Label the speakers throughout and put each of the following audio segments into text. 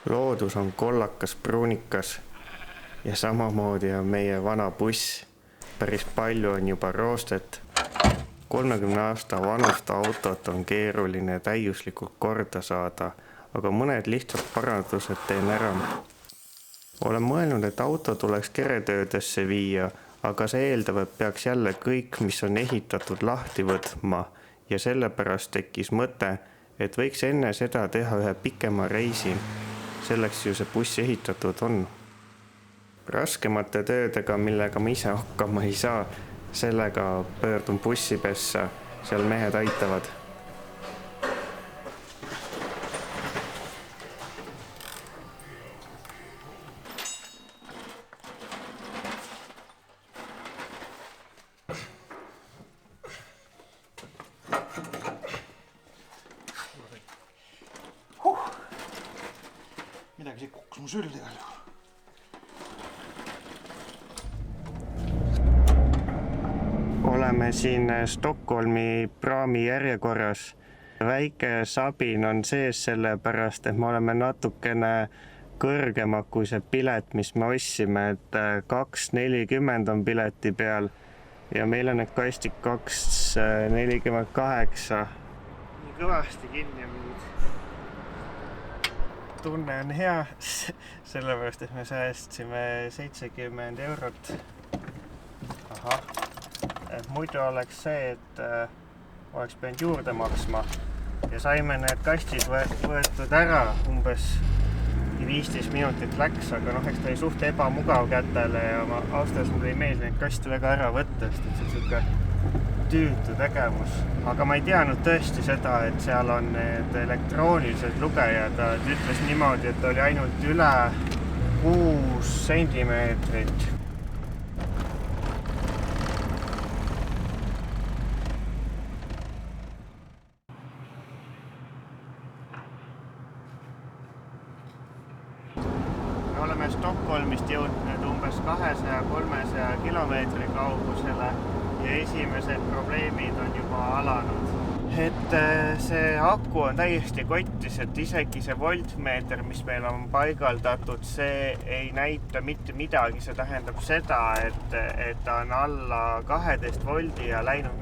Speaker 1: Loodus on kollakas, pruunikas ja samamoodi on meie vana buss. Päris palju on juba roostet. 30 aasta vanust autot on keeruline täiuslikult korda saada, aga mõned lihtsad parandused teen ära. Olen mõelnud, et auto tuleks keretöödesse viia, aga see eeldab, et peaks jälle kõik, mis on ehitatud, lahti võtma ja sellepärast tekkis mõte, et võiks enne seda teha ühe pikema reisi. Selleks ju see buss ehitatud on. Raskemate töödega, millega ma ise hakkama ei saa, sellega pöördun bussipessa, seal mehed aitavad.
Speaker 2: Midagi see kukkus mu sülde igal juhul.
Speaker 1: Oleme siin Stockholmi praami järjekorras. Väike sabin on sees sellepärast, et me oleme natukene kõrgema kui see pilet, mis me ostsime, et 2,40 on pileti peal ja meil on need kastid 2,48. Nii kõvasti kinni on mind. Tunne on hea, sellepärast, et me säästsime 70 eurot. Ahah. Et muidu oleks see, et oleks pidanud juurde maksma ja saime need kastid võetud ära, umbes 15 minutit läks, aga eks ta oli suht ebamugav kätele ja ma austas mulle ei meeldi neid kaste väga ära võtta, sest et see on siuke tüütu tegevus. Aga ma ei teadnud tõesti seda, et seal on need elektroonilised lugejad. Ta ütles niimoodi, et oli ainult üle 6 sentimeetrit. Me oleme Stockholmist jõudnud umbes 200-300 kilomeetri kaugusele ja esimesed probleemid on juba alanud. Et see aku on täiesti kottis, et isegi see voltmeeter, mis meil on paigaldatud, see ei näita mitte midagi. See tähendab seda, et ta on alla 12 voldi ja läinud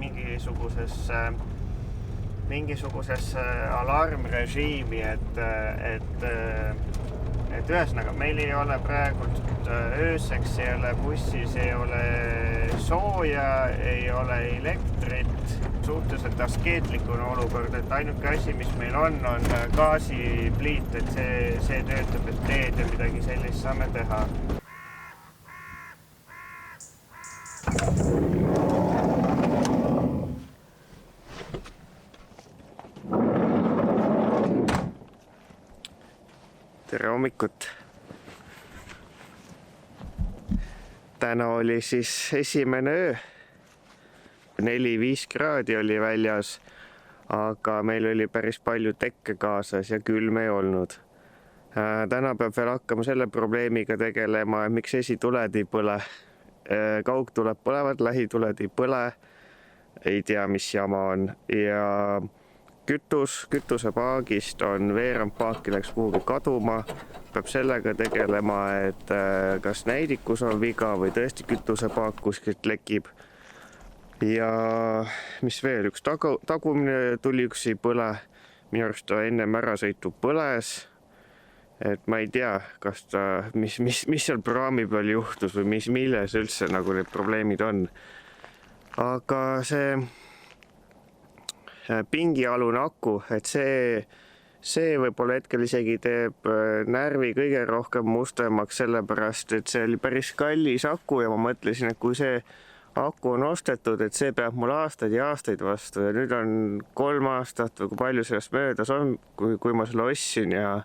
Speaker 1: mingisugusesse alarmrežiimi, et ühesõnaga, meil ei ole praegult ööseks, ei ole bussis, ei ole sooja, ei ole elektrit. Suhteliselt askeetlikune olukord, et ainuke asi, mis meil on gaasipliit, et see töötab, et teed ja midagi sellist saame teha. Tere hommikut! Täna oli siis esimene öö. 4-5 kraadi oli väljas, aga meil oli päris palju tekke kaasas ja külm ei olnud. Täna peab veel hakkama selle probleemiga tegelema, miks esituled ei põle. Kaugtuled põlevad, lähituled ei põle. Ei tea, mis jama on. Ja kütusepaagist on veerand paaki läks kuhugi kaduma. Peab sellega tegelema, et kas näidikus on viga või tõesti kütusepaak kuskilt lekib. Ja mis veel, üks tagumine tuli, üks ei põle. Minu arust ta ennem ärasõitu põles. Et ma ei tea, kas mis seal praami peal juhtus või milles üldse nagu need probleemid on. Aga see pingialune aku, et see võib-olla hetkel isegi teeb närvi kõige rohkem mustemaks, sellepärast, et see oli päris kallis aku ja ma mõtlesin, et kui see aku on ostetud, et see peab mul aastaid ja aastaid vastu ja nüüd on 3 aastat või kui palju sellest möödas on, kui ma selle ostsin ja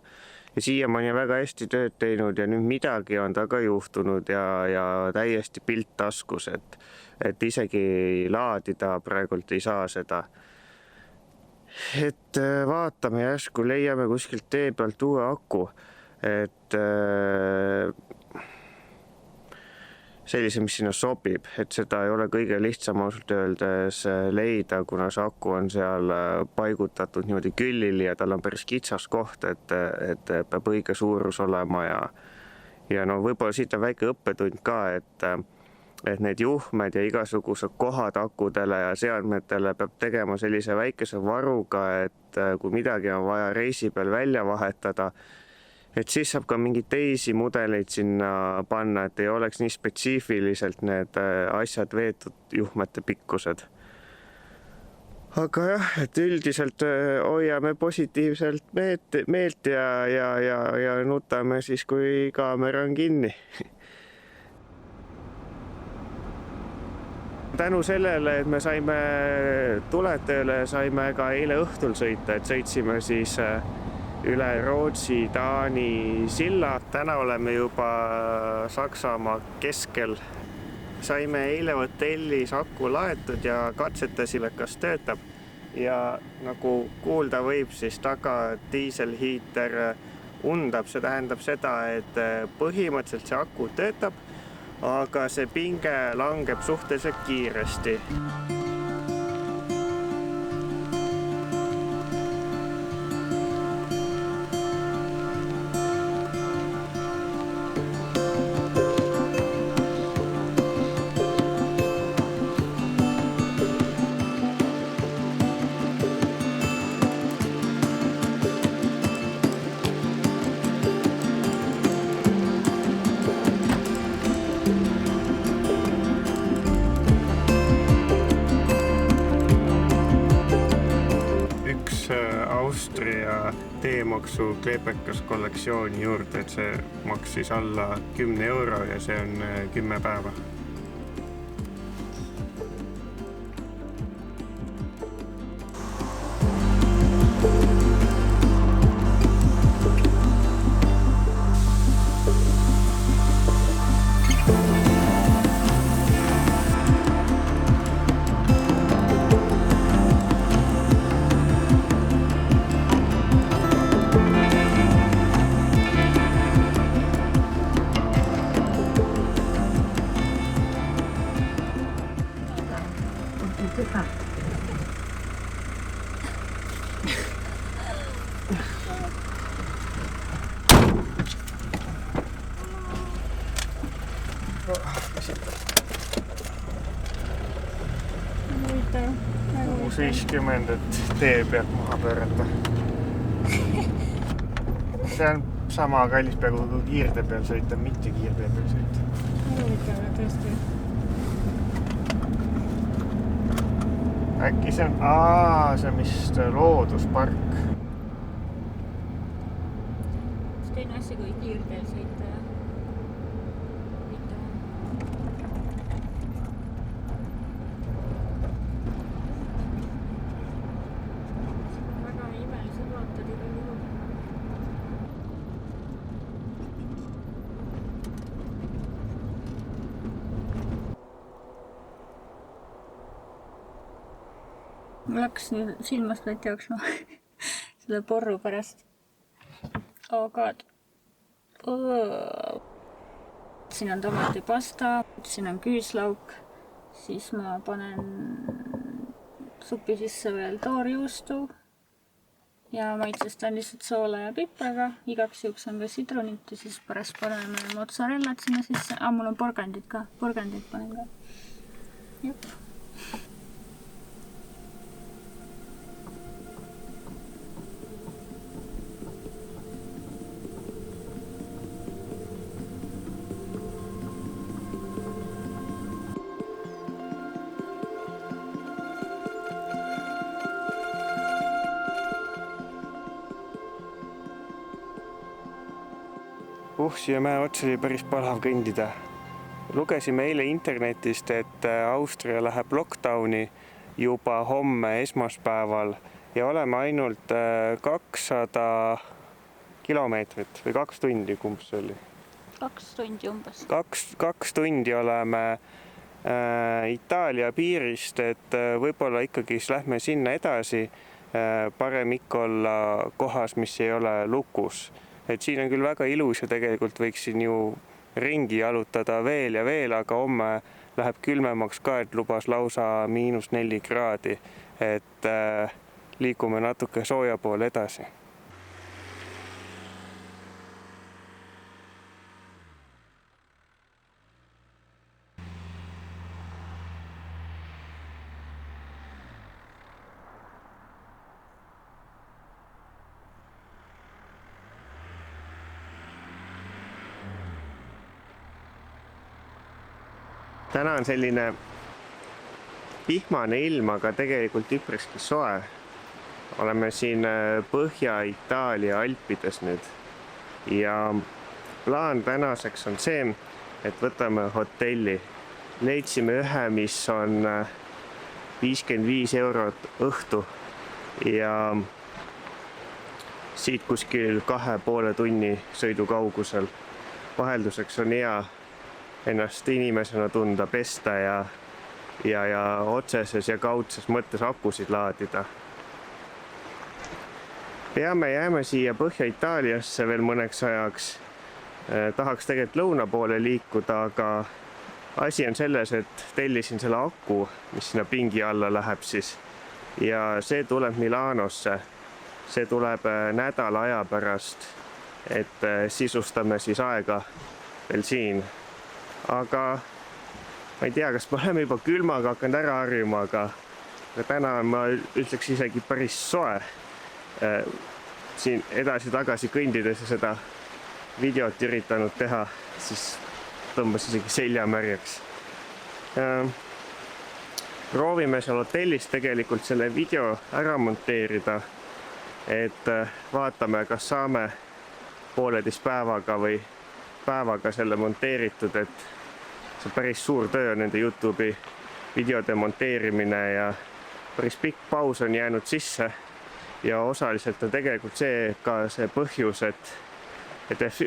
Speaker 1: siiamaani väga hästi tööd teinud ja nüüd midagi on taga juhtunud ja täiesti pilt taskus, et isegi laadida praegult ei saa seda. Et vaatame järsku, leiame kuskilt tee pealt uue aku, et sellise, mis sinna sobib, et seda ei ole kõige lihtsam ausalt öeldes leida, kuna see aku on seal paigutatud niimoodi küllili ja tal on päris kitsas koht, et peab õige suurus olema ja no võib-olla siit on väike õppetund ka, et need juhmed ja igasugused kohad akudele ja seadmetele peab tegema sellise väikese varuga, et kui midagi on vaja reisi peal välja vahetada, et siis saab ka mingeid teisi mudeleid sinna panna, et ei oleks nii spetsiifiliselt need asjad veetud juhmete pikkused. Aga jah, et üldiselt hoiame positiivselt meelt ja nutame siis, kui kaamera on kinni. Tänu sellele, et me saime tuletööle, saime ka eile õhtul sõita, et sõitsime siis üle Rootsi, Taani silla. Täna oleme juba Saksamaa keskel. Saime eile hotellis aku laetud ja katsetasime, kas töötab. Ja nagu kuulda võib, siis taga diiselhiiter undab. See tähendab seda, et põhimõtteliselt see aku töötab, aga see pinge langeb suhteliselt kiiresti. Austria teemaksu kleepekas kollektsiooni juurde, et see maksis alla 10 euro ja see on 10 päeva. Nagu 70, et tee pealt maha pöörata. See on sama kallis peaaegu kui kiirtee peal sõita, mitte kiirtee peal sõita.
Speaker 3: Huvitav, tõesti.
Speaker 1: Äkki see on, see on vist looduspark.
Speaker 3: See teine asja, kui kiirteel sõita. Väga imelised vaatad igal juhul. Mul hakkas nüüd silmast vett jooksma selle porru pärast. Oh god. Siin on tomatipasta, siin on küüslauk, siis ma panen supi sisse veel toorjuustu ja maitsestan lihtsalt soola ja pipraga. Igaks juhuks on ka sidrunit ja siis pärast paneme mozzarellat sinna sisse. Mul on porgandid ka, porgandid panen ka. Jep.
Speaker 1: Siia mäe otsa oli päris palav kõndida. Lugesime eile internetist, et Austria läheb lockdowni juba homme esmaspäeval ja oleme ainult 200 kilomeetrit või 2 tundi, kumb see oli?
Speaker 3: 2 tundi umbes.
Speaker 1: 2 tundi oleme Itaalia piirist, et võib-olla ikkagi lähme sinna edasi. Parem ikka olla kohas, mis ei ole lukus. Et siin on küll väga ilus ja tegelikult võiks siin ju ringi jalutada veel ja veel, aga homme läheb külmemaks ka, et lubas lausa -4 kraadi. Et liigume natuke sooja poole edasi. Täna on selline vihmane ilm, aga tegelikult üpriski soe. Oleme siin Põhja-Itaalia Alpides nüüd ja plaan tänaseks on see, et võtame hotelli. Leidsime ühe, mis on 55 eurot õhtu ja siit kuskil 2,5 tunni sõidu kaugusel. Vahelduseks on hea ennast inimesena tunda, pesta ja otseses ja kaudses mõttes akusid laadida. Peame jääma siia Põhja-Itaaliasse veel mõneks ajaks. Tahaks tegelikult lõuna poole liikuda, aga asi on selles, et tellisin selle aku, mis sinna pingi alla läheb siis. Ja see tuleb Milanosse. See tuleb nädala aja pärast, et sisustame siis aega veel siin. Aga ma ei tea, kas me oleme juba külmaga hakanud ära harjuma, aga täna ma ütleks isegi päris soe. Siin edasi-tagasi kõndides ja seda videot üritanud teha, siis tõmbas isegi selja märjaks. Proovime seal hotellis tegelikult selle video ära monteerida, et vaatame, kas saame 1,5 päevaga või päevaga selle monteeritud, et see on päris suur töö nende YouTube'i videode monteerimine ja päris pikk paus on jäänud sisse ja osaliselt on tegelikult see ka see põhjus, et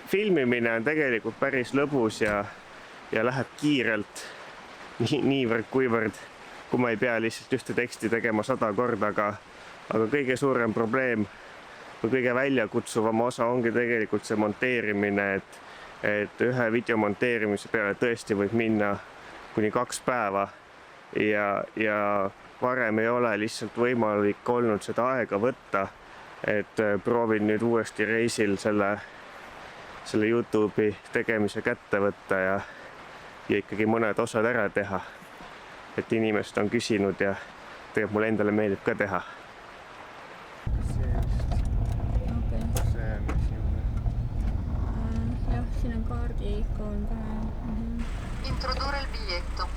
Speaker 1: filmimine on tegelikult päris lõbus ja läheb kiirelt niivõrd kuivõrd, kui ma ei pea lihtsalt ühte teksti tegema 100 korda, aga kõige suurem probleem või kõige väljakutsuvam osa ongi tegelikult see monteerimine, et ühe video monteerimise peale tõesti võib minna kuni 2 päeva ja varem ei ole lihtsalt võimalik olnud seda aega võtta, et proovin nüüd uuesti reisil selle YouTube'i tegemise kätte võtta ja ikkagi mõned osad ära teha. Et inimesed on küsinud ja tegelikult mulle endale meeldib ka teha.
Speaker 3: Siin on kaardiikoon ka.
Speaker 4: Introdurre il biglietto.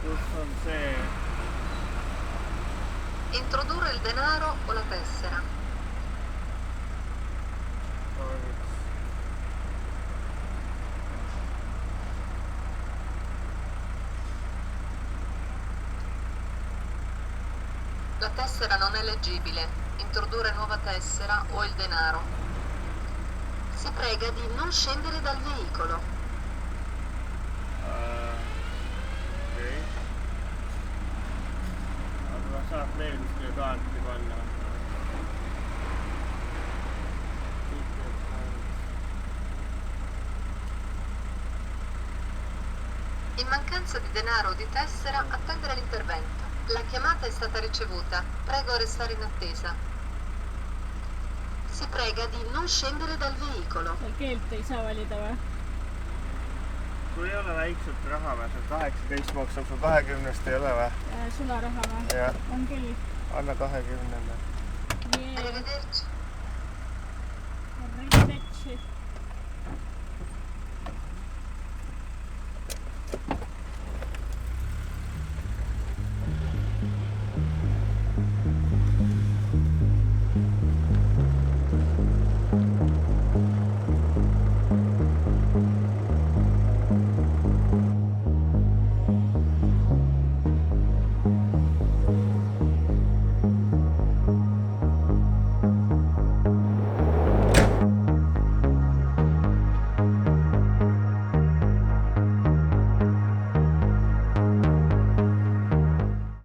Speaker 1: Kus on see?
Speaker 4: Introdurre il denaro o la tessera. La tessera non è leggibile. Introdurre nuova tessera o il denaro. Si prega di non scendere dal veicolo.
Speaker 1: Saab veel kuskile kaarti panna.
Speaker 4: In mancanza di denaro o di tessera, attendere l'intervento. La chiamata è stata ricevuta. Prego restare in attesa. Si prega di non scendere dal veicolo.
Speaker 3: Seal keelt ei saa valida või?
Speaker 1: Kui ei ole väikselt raha või, see 18 maksab sul 20-st ei ole või?
Speaker 3: Sularaha või?
Speaker 1: Jah.
Speaker 3: On küll.
Speaker 1: Anna 20-nda.
Speaker 4: Arrivederci.
Speaker 3: Arrivederci.